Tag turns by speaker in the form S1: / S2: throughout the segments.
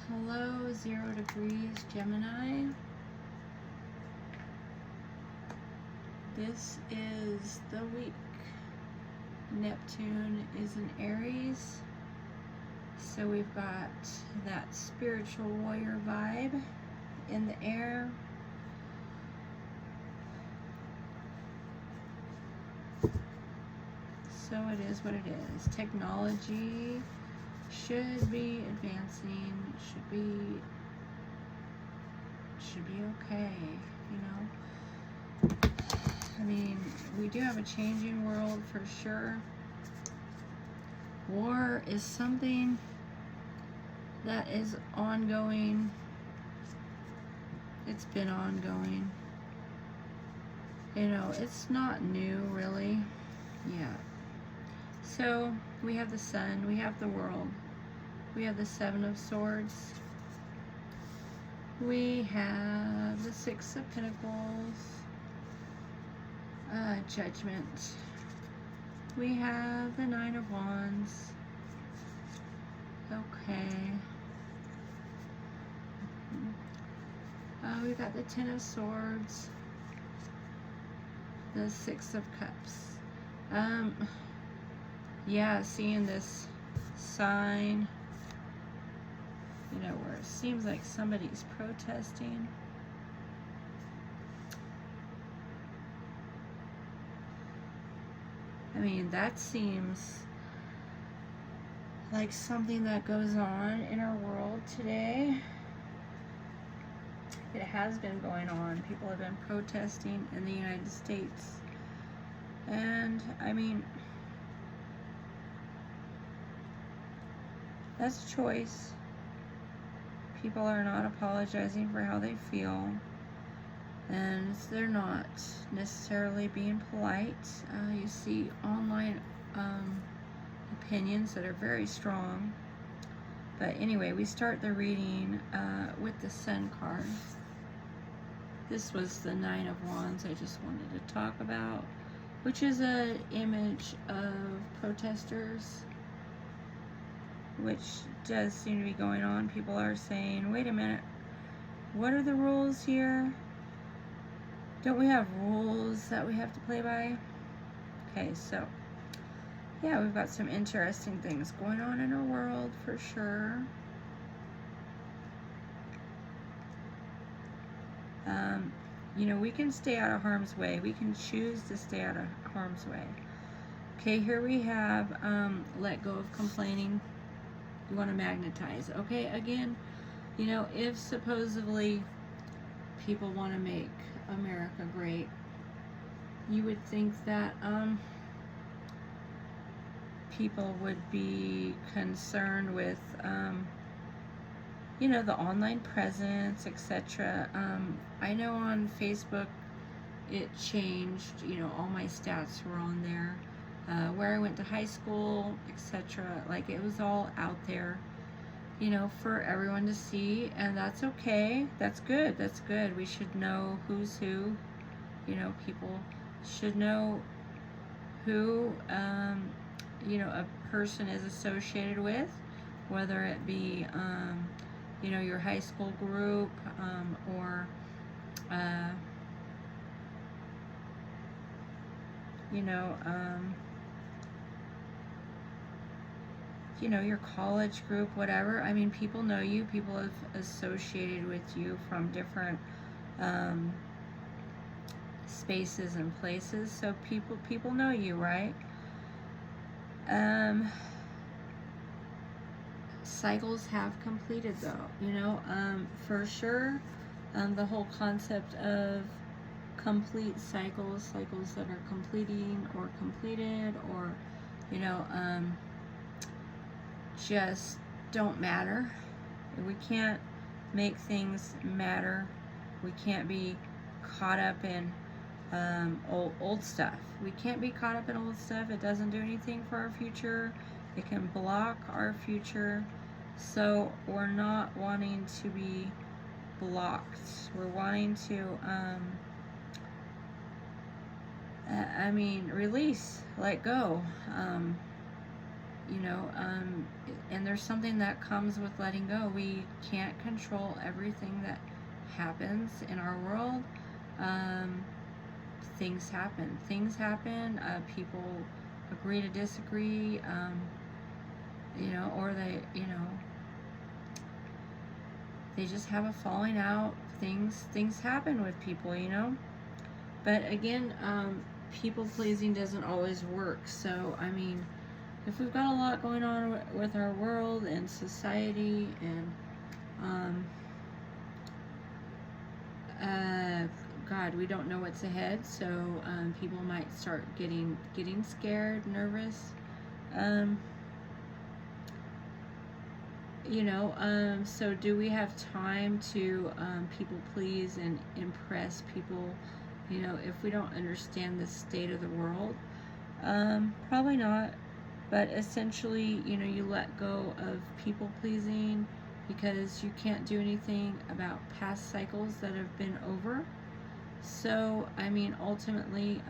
S1: Hello, 0 degrees Gemini. This is the week. Neptune is in Aries. So we've got that spiritual warrior vibe in the air. So it is what it is. Technology should be advancing, should be okay, you know. I mean, we do have a changing world for sure. War is something that is ongoing. It's been ongoing. You know, it's not new really. Yeah. So we have the sun, we have the world, we have the 7 of Swords, we have the 6 of Pentacles, Judgment, we have the 9 of Wands. Okay. We got the 10 of Swords, the 6 of Cups. Yeah, seeing this sign, you know, where it seems like somebody's protesting. I mean, that seems like something that goes on in our world today. It has been going on. People have been protesting in the United States. And, I mean, that's a choice. People are not apologizing for how they feel. And they're not necessarily being polite. You see online opinions that are very strong. But anyway, we start the reading with the Sun card. This was the 9 of Wands I just wanted to talk about, which is an image of protesters, which does seem to be going on. People are saying, wait a minute, what are the rules here? Don't we have rules that we have to play by? Okay, so yeah, we've got some interesting things going on in our world for sure. You know, we can stay out of harm's way. We can choose to stay out of harm's way. Okay, here we have let go of complaining. You want to magnetize. Okay, again, you know, if supposedly people want to make America great, you would think that people would be concerned with you know, the online presence, etc. I know on Facebook it changed, you know, all my stats were on there, where I went to high school, etc. Like, it was all out there, you know, for everyone to see, and that's okay. That's good. That's good. We should know who's who. You know, people should know who, you know, a person is associated with, whether it be, you know, your high school group, or, you know, your college group, whatever. I mean, people know you. People have associated with you from different spaces and places. So people know you, right? Cycles have completed, though, you know, for sure. The whole concept of complete cycles that are completing or completed, or, you know, just don't matter. We can't make things matter. We can't be caught up in old stuff. We can't be caught up in old stuff. It doesn't do anything for our future. It can block our future. So we're not wanting to be blocked. We're wanting to I mean, release, let go. you know, and there's something that comes with letting go. We can't control everything that happens in our world. Um, Things happen. Things happen. People agree to disagree. You know, or they just have a falling out. Things happen with people, you know. But again, people pleasing doesn't always work. So I mean, if we've got a lot going on with our world and society, and God, we don't know what's ahead. So people might start getting scared, nervous. You know, so do we have time to people please and impress people, you know, if we don't understand the state of the world? Probably not. But essentially, you know, you let go of people pleasing because you can't do anything about past cycles that have been over. So, I mean, ultimately,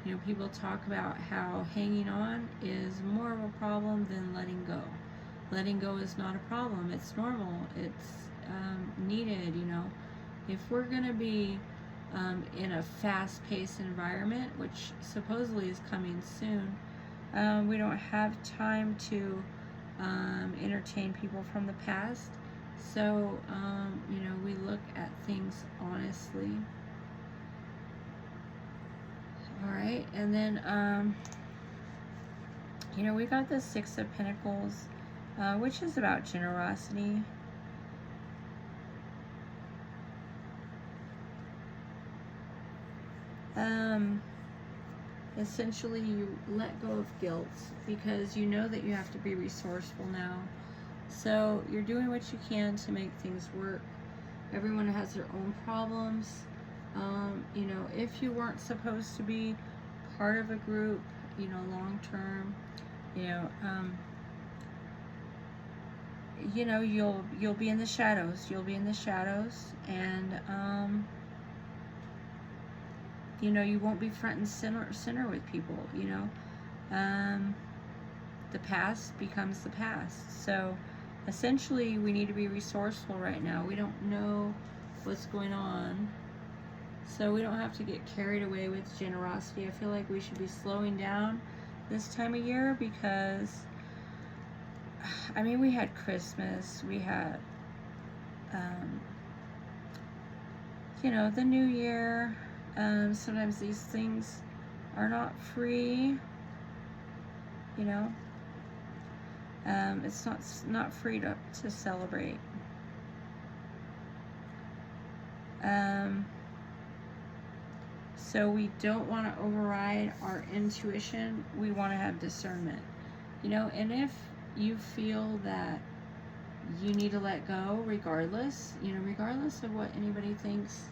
S1: you know, people talk about how hanging on is more of a problem than letting go. Letting go is not a problem. It's normal. It's needed, you know. If we're going to be in a fast-paced environment, which supposedly is coming soon, we don't have time to entertain people from the past. So, you know, we look at things honestly. All right, and then, you know, we got the Six of Pentacles, which is about generosity. Essentially, you let go of guilt because you know that you have to be resourceful now. So you're doing what you can to make things work. Everyone has their own problems. You know, if you weren't supposed to be part of a group, you know, long term, you know, you'll be in the shadows. You'll be in the shadows, and you know, you won't be front and center with people. You know, the past becomes the past. So essentially, we need to be resourceful right now. We don't know what's going on. So we don't have to get carried away with generosity. I feel like we should be slowing down this time of year because, I mean, we had Christmas, we had, you know, the New Year. Sometimes these things are not free, you know. It's not free to celebrate. So we don't want to override our intuition. We want to have discernment, you know. And if you feel that you need to let go, regardless, you know, regardless of what anybody thinks,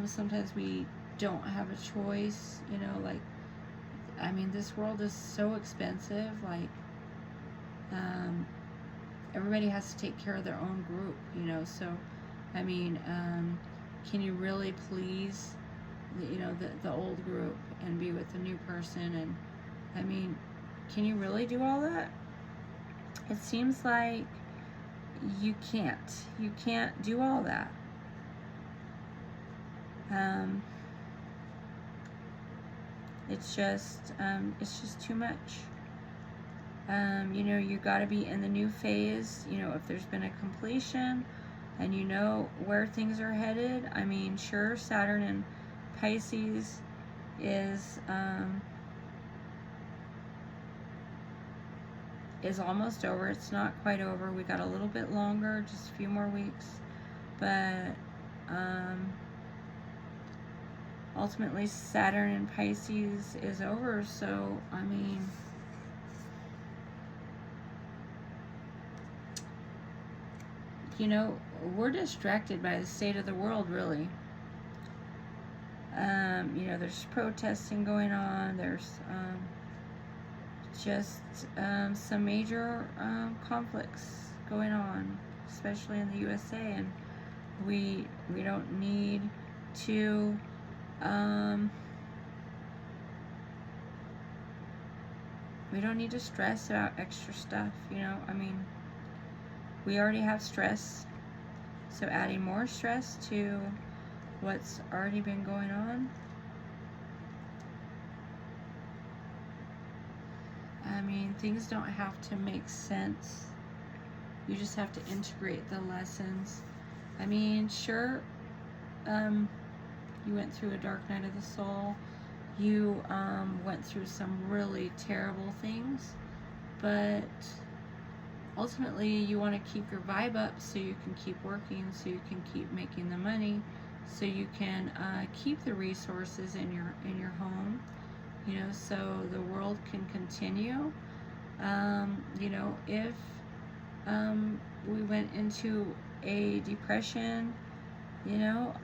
S1: sometimes we don't have a choice, you know. Like, I mean, this world is so expensive. Like, everybody has to take care of their own group, you know. So, I mean, can you really please, you know, the old group and be with the new person? And I mean, can you really do all that? It seems like you can't do all that. It's just too much. You know, you got to be in the new phase. You know, if there's been a completion and you know where things are headed. I mean, sure, Saturn and Pisces is almost over. It's not quite over. We got a little bit longer, just a few more weeks. But ultimately, Saturn and Pisces is over. So, I mean, you know, we're distracted by the state of the world, really. You know, there's protesting going on. There's just some major conflicts going on, especially in the USA, and we don't need to We don't need to stress about extra stuff, you know. I mean, we already have stress, so adding more stress to what's already been going on. I mean, things don't have to make sense. You just have to integrate the lessons. I mean, sure, you went through a dark night of the soul. You went through some really terrible things, but ultimately you want to keep your vibe up so you can keep working, so you can keep making the money, so you can keep the resources in your home, you know, so the world can continue. You know, if we went into a depression, you know,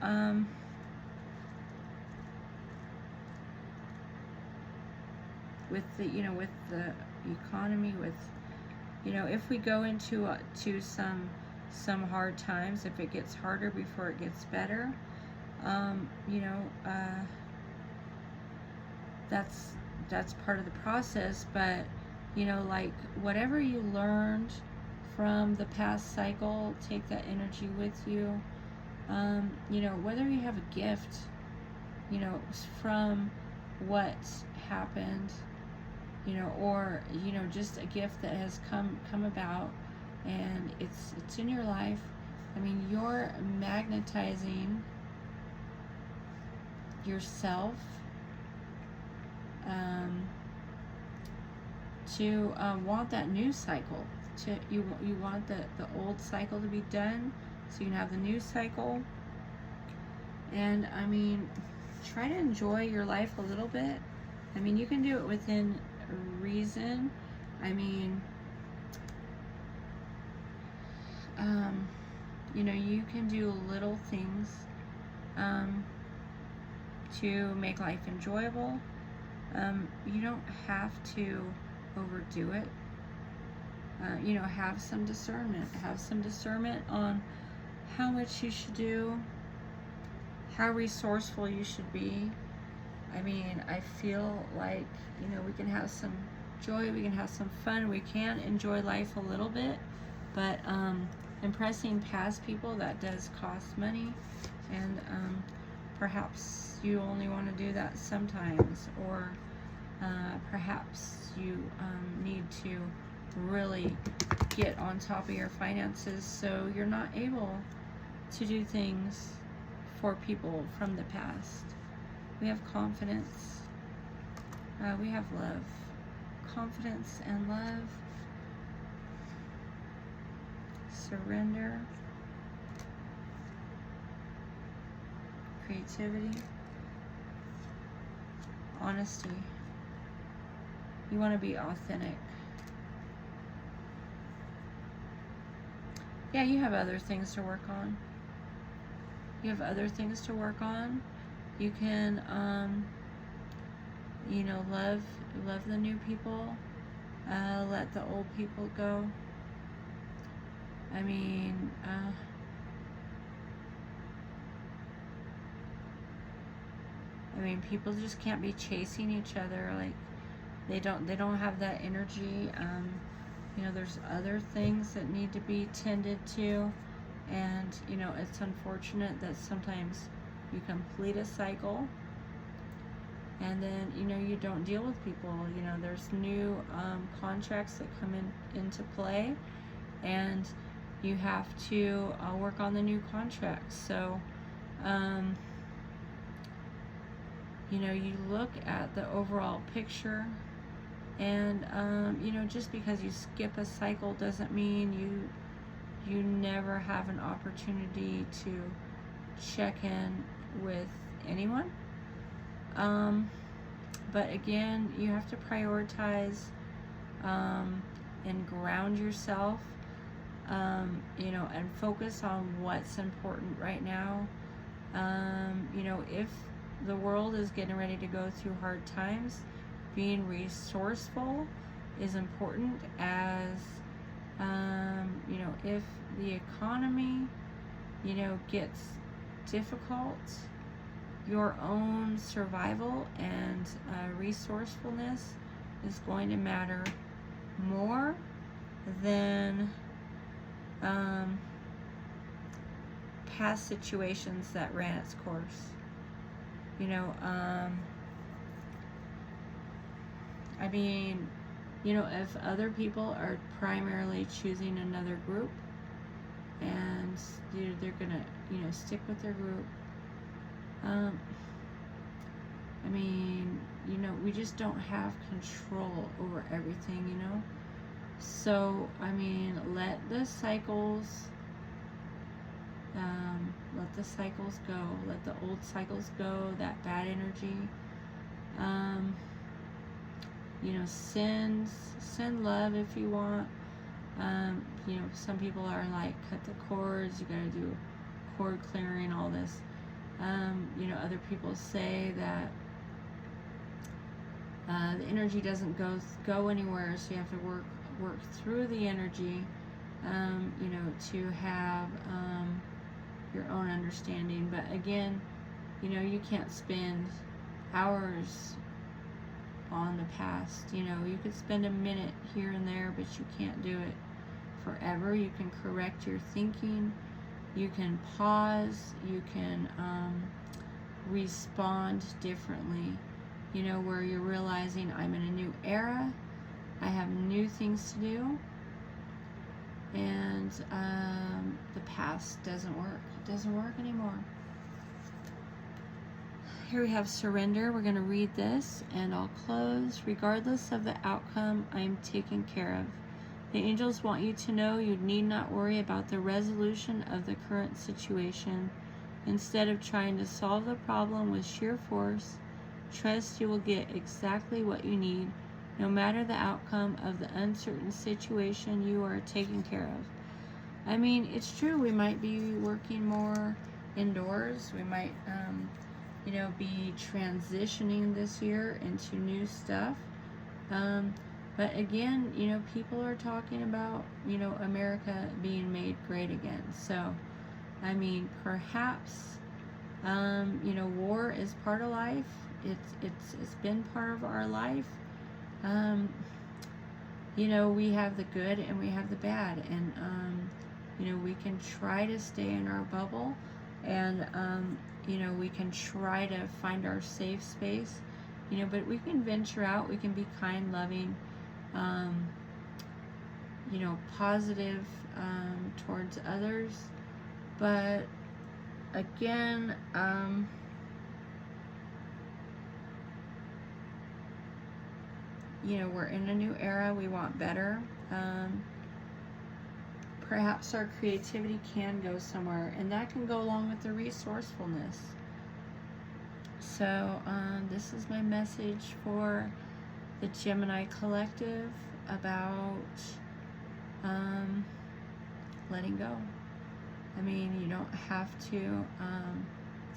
S1: with the, you know, with the economy, with, you know, if we go into to some hard times, if it gets harder before it gets better, you know, that's part of the process. But you know, like, whatever you learned from the past cycle, take that energy with you. You know, whether you have a gift, you know, from what happened, you know, or, you know, just a gift that has come about and it's in your life. I mean, you're magnetizing yourself to want that new cycle. You want the old cycle to be done so you can have the new cycle. And I mean, try to enjoy your life a little bit. I mean, you can do it within reason. I mean, you know, you can do little things to make life enjoyable. You don't have to overdo it. You know, have some discernment. Have some discernment on how much you should do, how resourceful you should be. I mean, I feel like, you know, we can have some joy, we can have some fun, we can enjoy life a little bit, but impressing past people, that does cost money, and perhaps you only want to do that sometimes, or perhaps you need to really get on top of your finances so you're not able to do things for people from the past. We have confidence, we have love, confidence and love, surrender, creativity, honesty. You want to be authentic. Yeah, you have other things to work on. You have other things to work on. You can, you know, love the new people. Let the old people go. I mean, people just can't be chasing each other. Like, they don't have that energy. You know, there's other things that need to be tended to, and you know, it's unfortunate that sometimes you complete a cycle and then, you know, you don't deal with people. You know, there's new contracts that come into play, and you have to work on the new contracts. So you know, you look at the overall picture, and you know, just because you skip a cycle doesn't mean you never have an opportunity to check in with anyone. But again, you have to prioritize and ground yourself, you know, and focus on what's important right now. You know, if the world is getting ready to go through hard times, being resourceful is important, as you know, if the economy, you know, gets difficult, your own survival and resourcefulness is going to matter more than past situations that ran its course. You know, I mean, you know, if other people are primarily choosing another group and they're gonna, you know, stick with their group, I mean, you know, we just don't have control over everything, you know. So, I mean, let the cycles go. Let the old cycles go, that bad energy. You know, send love if you want. You know, some people are like, cut the cords, you gotta do cord clearing, all this. You know, other people say that the energy doesn't go anywhere, so you have to work through the energy, you know, to have your own understanding. But again, you know, you can't spend hours on the past. You know, you could spend a minute here and there, but you can't do it forever. You can correct your thinking, you can pause, you can respond differently, you know, where you're realizing, I'm in a new era, I have new things to do, and the past doesn't work. It doesn't work anymore. Here we have surrender. We're going to read this and I'll close. Regardless of the outcome, I am taken care of. The angels want you to know you need not worry about the resolution of the current situation. Instead of trying to solve the problem with sheer force, trust you will get exactly what you need. No matter the outcome of the uncertain situation, you are taken care of. I mean, it's true, we might be working more indoors. We might, you know, be transitioning this year into new stuff. But again, you know, people are talking about, you know, America being made great again. So, I mean, perhaps, you know, war is part of life. It's been part of our life. You know, we have the good and we have the bad, and you know, we can try to stay in our bubble, and you know, we can try to find our safe space, you know, but we can venture out, we can be kind, loving, you know, positive towards others. But again, you know, we're in a new era, we want better. Perhaps our creativity can go somewhere, and that can go along with the resourcefulness. So this is my message for the Gemini collective about letting go. I mean, you don't have to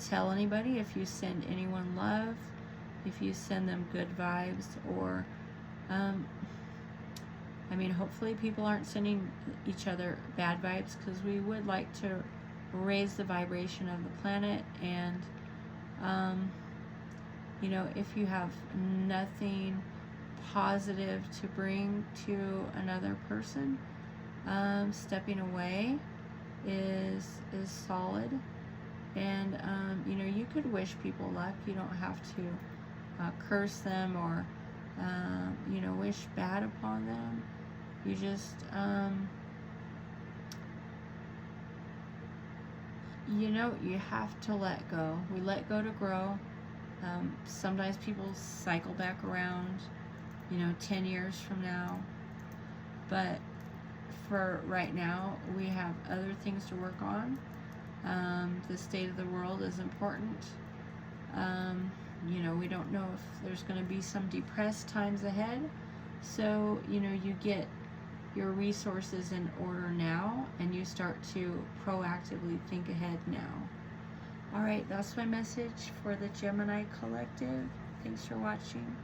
S1: tell anybody if you send anyone love, if you send them good vibes, or I mean, hopefully people aren't sending each other bad vibes, because we would like to raise the vibration of the planet. And you know, if you have nothing positive to bring to another person, stepping away is solid. And you know, you could wish people luck. You don't have to curse them or you know, wish bad upon them. You just you know, you have to let go. We let go to grow. Sometimes people cycle back around, you know, 10 years from now, but for right now, we have other things to work on. The state of the world is important. You know, we don't know if there's going to be some depressed times ahead. So, you know, you get your resources in order now, and you start to proactively think ahead now. All right, that's my message for the Gemini collective. Thanks for watching.